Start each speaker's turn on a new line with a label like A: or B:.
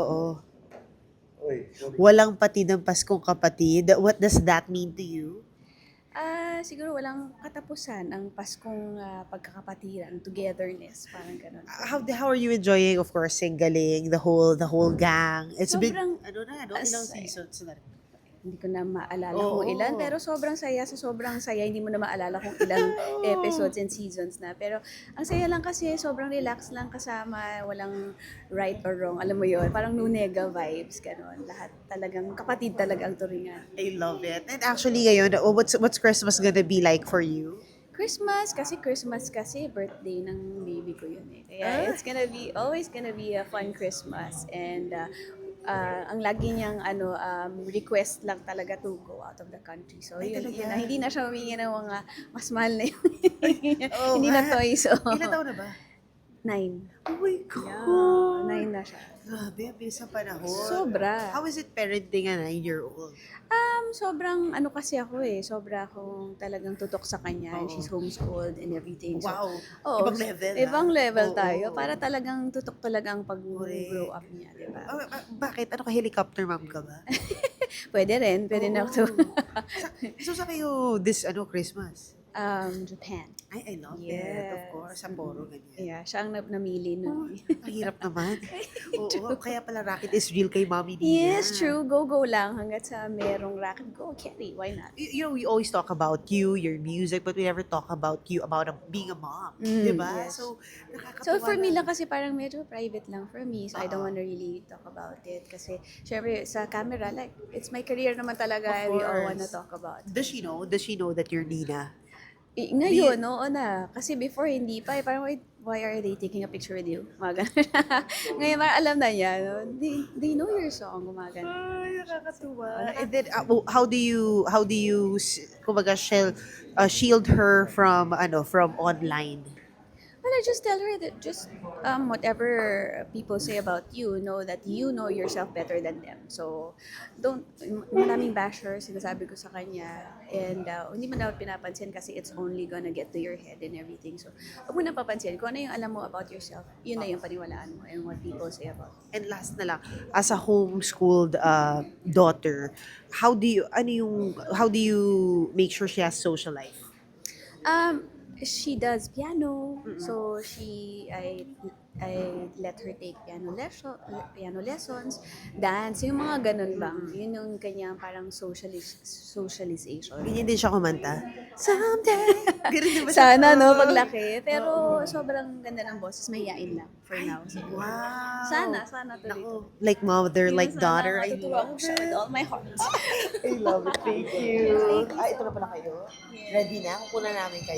A: Oo.
B: Uy, sorry.
A: Walang pati ng Paskong Kapatid. What does that mean to you?
C: Siguro walang katapusan ang Paskong, pagkakapatiran, togetherness, parang gano'n.
A: How are you enjoying, of course, Singgaling, the whole gang? It's been,
C: Sobrang
A: ilang
C: saya.
A: seasons na rin?
C: Hindi ko na maalala
A: Oo.
C: kung ilan, pero sobrang saya. Sa sobrang saya, hindi mo na maalala kung ilang episodes and seasons na. Pero ang saya lang kasi, sobrang relax lang kasama, walang right or wrong. Alam mo yon, parang nunega vibes, gano'n. Lahat talagang, kapatid talaga ang turingan.
A: I love it. And actually, ngayon, what's Christmas gonna be like for you?
C: Christmas kasi birthday ng baby ko yun eh. Kaya it's gonna be, always gonna be a fun Christmas. And ang lagi niyang request lang talaga to go out of the country. So
A: Ay,
C: yun,
A: talaga?
C: yun na. Hindi na siya humingi ng mga mas mahal na yung
A: Oh,
C: hindi na toys. So,
A: Ilan taon na ba?
C: 9.
A: Oh my God!
C: Yeah, 9 na siya.
A: Grabe, ang bilis ng panahon.
C: Sobra.
A: How is it parenting a 9-year-old?
C: Sobrang kasi ako eh. Sobra akong talagang tutok sa kanya. And
A: Oo.
C: she's homeschooled and everything. So,
A: Wow!
C: oo,
A: Ibang level,
C: Ibang level
A: Oo.
C: tayo. Para talagang tutok talaga ang pag-grow
A: Correct.
C: up niya, di ba?
A: Bakit? Ano ka, helicopter mom ka ba?
C: Pwede rin. Pwede na ako.
A: So, sa kayo this Christmas?
C: Japan.
A: I love it. Of course. Sapporo, ganyan.
C: Yeah, siya ang namili nun.
A: Ang hirap naman. Oo, kaya pala Rocket is real kay Mommy Dina.
C: Yes, true. Go lang. Hanggat sa merong racket, go, carry. Why not?
A: You know, we always talk about you, your music, but we never talk about you, about being a mom. Diba?
C: yes.
A: So, nakakatuwa
C: So for me
A: na.
C: lang kasi parang medyo private lang for me. So I don't wanna really talk about it. Kasi syempre sa camera, like, it's my career naman talaga.
A: Of
C: And we all
A: course.
C: wanna talk about it.
A: Does she know? Does she know that you're Nina?
C: Ngayon, oo na. Kasi before, hindi pa. Parang, why are they taking a picture with you? Mga ganun. Ngayon, parang alam na niya. No? They know your song. Mga ganun.
A: Ay, nakakatuwa. And then, how do you, kumbaga, shield her from online?
C: Well, I just tell her that just whatever people say about you, know that you know yourself better than them. So, maraming bashers, sinasabi ko sa kanya. And hindi mo na pinapansin kasi it's only gonna get to your head and everything. So, huwag mo na papansin. Kung ano yung alam mo about yourself, yun na yung paniwalaan mo and what people say about you.
A: And last na lang, as a homeschooled daughter, how do you make sure she has social life?
C: She does piano, so I let her take piano lessons, dance, yung mga ganun bang. Yun yung kanyang parang socialization.
A: Ganyan din siya kumanta? Someday! Ganun din ba siya?
C: Sana, no, paglaki. Pero sobrang ganda ng boses, mahihain lang for now. So,
A: Wow!
C: sana tuloy.
A: Naku, like mother, like
C: Sana
A: daughter. I
C: matutuwa
A: love
C: ko siya with all my heart.
A: I love it. Thank you. Ito na pala kayo. Ready na? Kukunan namin kayo.